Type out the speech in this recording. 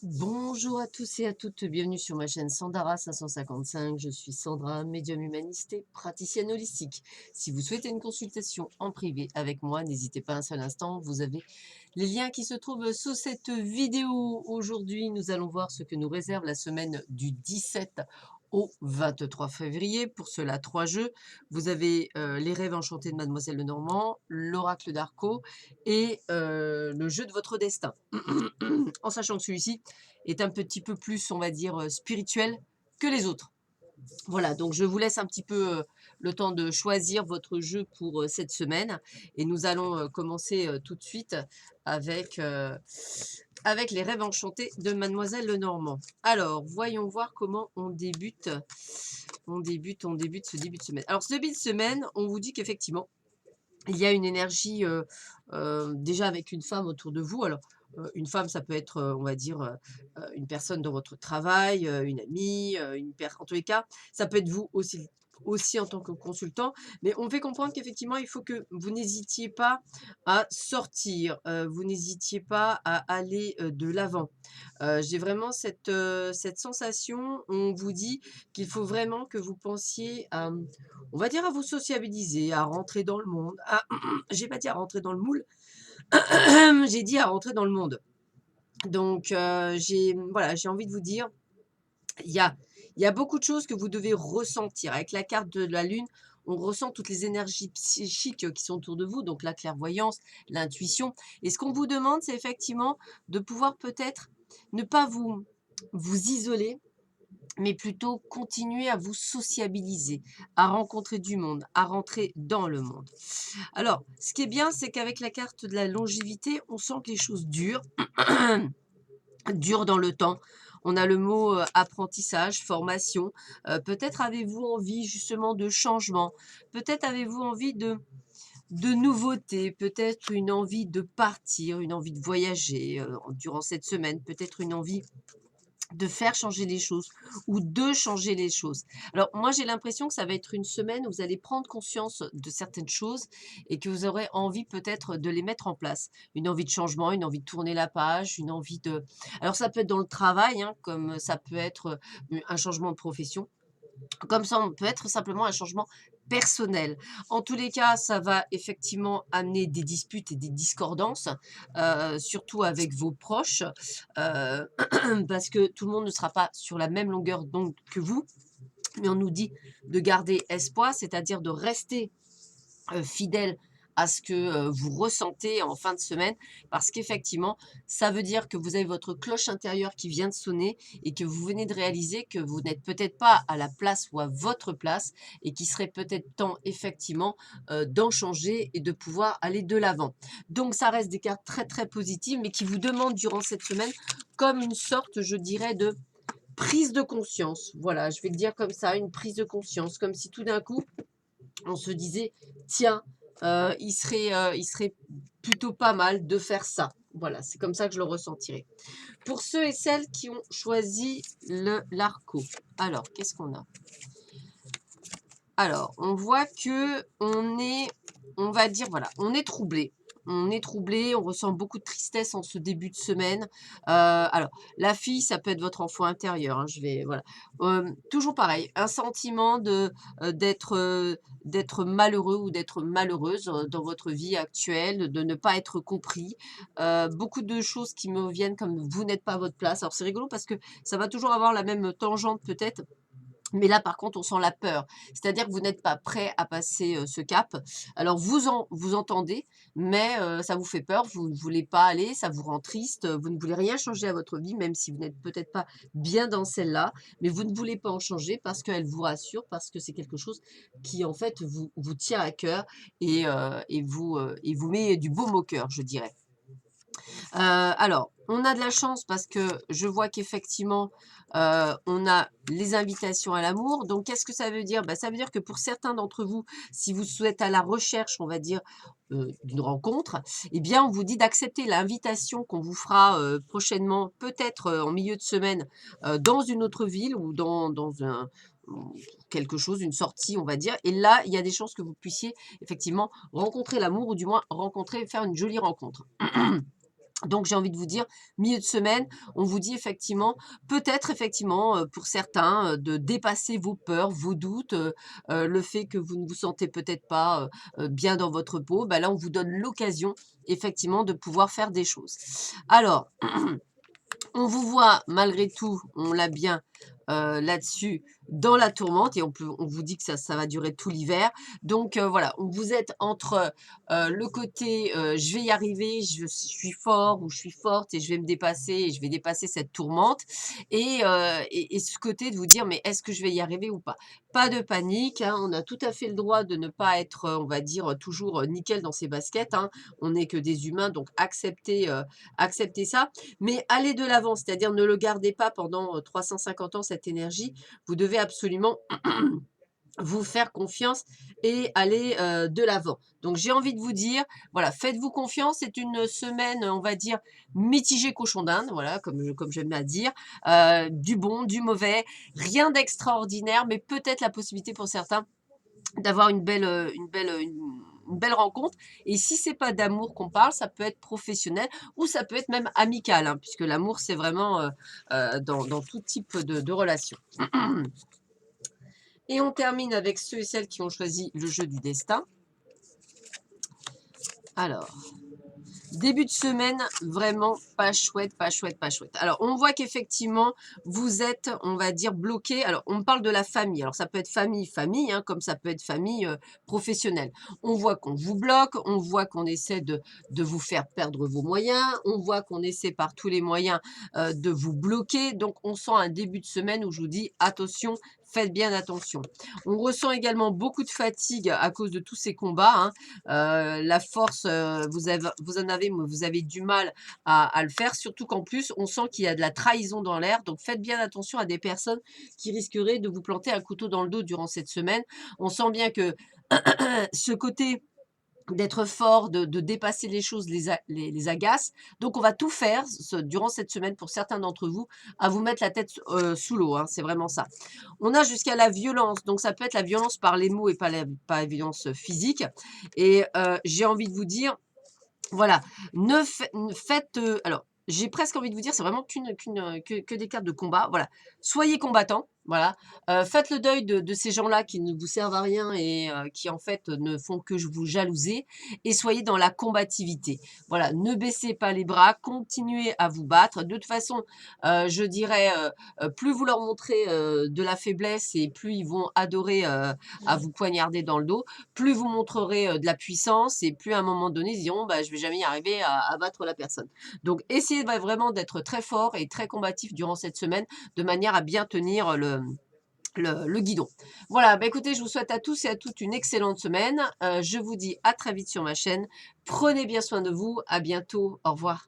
Bonjour à tous et à toutes, bienvenue sur ma chaîne Sandara 555. Je suis Sandra, médium humaniste et praticienne holistique. Si vous souhaitez une consultation en privé avec moi, n'hésitez pas un seul instant, vous avez les liens qui se trouvent sous cette vidéo. Aujourd'hui, nous allons voir ce que nous réserve la semaine du 17 au 23 février. Pour cela, 3 jeux. Vous avez les rêves enchantés de Mademoiselle Lenormand, l'oracle d'Arco et le jeu de votre destin. En sachant que celui-ci est un petit peu plus, on va dire, spirituel que les autres. Voilà, donc je vous laisse un petit peu le temps de choisir votre jeu pour cette semaine. Et nous allons commencer tout de suite avec, avec les rêves enchantés de Mademoiselle Lenormand. Alors, voyons voir comment on débute. On débute ce début de semaine. Alors, ce début de semaine, on vous dit qu'effectivement, il y a une énergie déjà avec une femme autour de vous. Alors, une femme, ça peut être, on va dire, une personne dans votre travail, une amie, en tous les cas, ça peut être vous aussi en tant que consultant. Mais on fait comprendre qu'effectivement, il faut que vous n'hésitiez pas à sortir, vous n'hésitiez pas à aller de l'avant. J'ai vraiment cette sensation. On vous dit qu'il faut vraiment que vous pensiez à, on va dire, à vous sociabiliser, à rentrer dans le monde. J'ai pas dit à rentrer dans le moule, j'ai dit à rentrer dans le monde. Donc, voilà, j'ai envie de vous dire, il y a, il y a beaucoup de choses que vous devez ressentir. Avec la carte de la Lune, on ressent toutes les énergies psychiques qui sont autour de vous, donc la clairvoyance, l'intuition. Et ce qu'on vous demande, c'est effectivement de pouvoir peut-être ne pas vous isoler, mais plutôt continuer à vous sociabiliser, à rencontrer du monde, à rentrer dans le monde. Alors, ce qui est bien, c'est qu'avec la carte de la longévité, on sent que les choses durent, durent dans le temps. On a le mot apprentissage, formation. Peut-être avez-vous envie justement de changement. Peut-être avez-vous envie de nouveautés, peut-être une envie de partir, une envie de voyager durant cette semaine, peut-être une envie de faire changer les choses ou de changer les choses. Alors moi j'ai l'impression que ça va être une semaine où vous allez prendre conscience de certaines choses et que vous aurez envie peut-être de les mettre en place. Une envie de changement, une envie de tourner la page, une envie de... Alors ça peut être dans le travail, hein, comme ça peut être un changement de profession. Comme ça, on peut être simplement un changement personnel. En tous les cas, ça va effectivement amener des disputes et des discordances, surtout avec vos proches, euh, parce que tout le monde ne sera pas sur la même longueur d'onde que vous. Mais on nous dit de garder espoir, c'est-à-dire de rester fidèle à ce que vous ressentez en fin de semaine, parce qu'effectivement, ça veut dire que vous avez votre cloche intérieure qui vient de sonner et que vous venez de réaliser que vous n'êtes peut-être pas à la place ou à votre place et qu'il serait peut-être temps, effectivement, d'en changer et de pouvoir aller de l'avant. Donc, ça reste des cartes très, très positives, mais qui vous demandent durant cette semaine comme une sorte, je dirais, de prise de conscience. Voilà, je vais le dire comme ça, une prise de conscience, comme si tout d'un coup, on se disait, tiens, il serait plutôt pas mal de faire ça. Voilà, c'est comme ça que je le ressentirais. Pour ceux et celles qui ont choisi l'ARCO, alors, qu'est-ce qu'on a? Alors, on voit que on va dire, voilà, on est troublé. On est troublé, on ressent beaucoup de tristesse en ce début de semaine. Alors, la fille, ça peut être votre enfant intérieur, hein, voilà. Toujours pareil, un sentiment d'être malheureux ou d'être malheureuse dans votre vie actuelle, de ne pas être compris. Beaucoup de choses qui me viennent comme vous n'êtes pas à votre place. Alors, c'est rigolo parce que ça va toujours avoir la même tangente peut-être. Mais là, par contre, on sent la peur. C'est-à-dire que vous n'êtes pas prêt à passer ce cap. Alors, vous entendez, mais ça vous fait peur. Vous ne voulez pas aller, ça vous rend triste. Vous ne voulez rien changer à votre vie, même si vous n'êtes peut-être pas bien dans celle-là. Mais vous ne voulez pas en changer parce qu'elle vous rassure, parce que c'est quelque chose qui, en fait, vous tient à cœur et vous met du baume au cœur, je dirais. Alors, on a de la chance parce que je vois qu'effectivement, on a les invitations à l'amour. Donc, qu'est-ce que ça veut dire? Ça veut dire que pour certains d'entre vous, si vous souhaitez à la recherche, on va dire, d'une rencontre, eh bien, on vous dit d'accepter l'invitation qu'on vous fera prochainement, peut-être en milieu de semaine, dans une autre ville ou quelque chose, une sortie, on va dire. Et là, il y a des chances que vous puissiez effectivement rencontrer l'amour ou du moins faire une jolie rencontre. Donc j'ai envie de vous dire, milieu de semaine, on vous dit effectivement, peut-être effectivement pour certains, de dépasser vos peurs, vos doutes, le fait que vous ne vous sentez peut-être pas bien dans votre peau, bah là on vous donne l'occasion effectivement de pouvoir faire des choses. Alors, on vous voit malgré tout, on l'a bien là-dessus, dans la tourmente et on vous dit que ça va durer tout l'hiver. Donc voilà, vous êtes entre le côté je vais y arriver, je suis fort ou je suis forte et je vais me dépasser et je vais dépasser cette tourmente et ce côté de vous dire mais est-ce que je vais y arriver ou pas? Pas de panique, hein, on a tout à fait le droit de ne pas être, on va dire, toujours nickel dans ses baskets, hein. On n'est que des humains, donc acceptez ça. Mais allez de l'avant, c'est-à-dire ne le gardez pas pendant 350 ans, cette énergie. Vous devez absolument vous faire confiance et aller de l'avant. Donc j'ai envie de vous dire, voilà, faites-vous confiance. C'est une semaine, on va dire, mitigée cochon d'Inde, voilà, comme j'aime à dire. Du bon, du mauvais, rien d'extraordinaire, mais peut-être la possibilité pour certains d'avoir une belle rencontre. Et si c'est pas d'amour qu'on parle, ça peut être professionnel ou ça peut être même amical, hein, puisque l'amour, c'est vraiment dans tout type de relation. Et on termine avec ceux et celles qui ont choisi le jeu du destin. Alors, début de semaine, vraiment pas chouette, pas chouette, pas chouette. Alors, on voit qu'effectivement, vous êtes, on va dire, bloqué. Alors, on parle de la famille. Alors, ça peut être famille, hein, comme ça peut être famille professionnelle. On voit qu'on vous bloque, on voit qu'on essaie de vous faire perdre vos moyens, on voit qu'on essaie par tous les moyens de vous bloquer. Donc, on sent un début de semaine où je vous dis, attention, faites bien attention. On ressent également beaucoup de fatigue à cause de tous ces combats, hein. La force, vous en avez, mais vous avez du mal à le faire, surtout qu'en plus, on sent qu'il y a de la trahison dans l'air. Donc, faites bien attention à des personnes qui risqueraient de vous planter un couteau dans le dos durant cette semaine. On sent bien que ce côté d'être fort, de dépasser les choses les agace. Donc, on va tout faire durant cette semaine pour certains d'entre vous à vous mettre la tête sous l'eau, hein, c'est vraiment ça. On a jusqu'à la violence, donc ça peut être la violence par les mots et pas la violence physique. Et j'ai envie de vous dire, voilà, faites, alors, j'ai presque envie de vous dire, c'est vraiment que des cartes de combat. Voilà, soyez combattants. Voilà, faites le deuil de ces gens-là qui ne vous servent à rien et qui en fait ne font que vous jalouser. Et soyez dans la combativité. Voilà, ne baissez pas les bras, continuez à vous battre. De toute façon, je dirais, plus vous leur montrez de la faiblesse et plus ils vont adorer à vous poignarder dans le dos, plus vous montrerez de la puissance et plus à un moment donné, ils diront bah, je vais jamais y arriver à battre la personne. Donc, essayez vraiment d'être très fort et très combatif durant cette semaine de manière à bien tenir le guidon. Voilà, bah écoutez, je vous souhaite à tous et à toutes une excellente semaine. Je vous dis à très vite sur ma chaîne. Prenez bien soin de vous. À bientôt. Au revoir.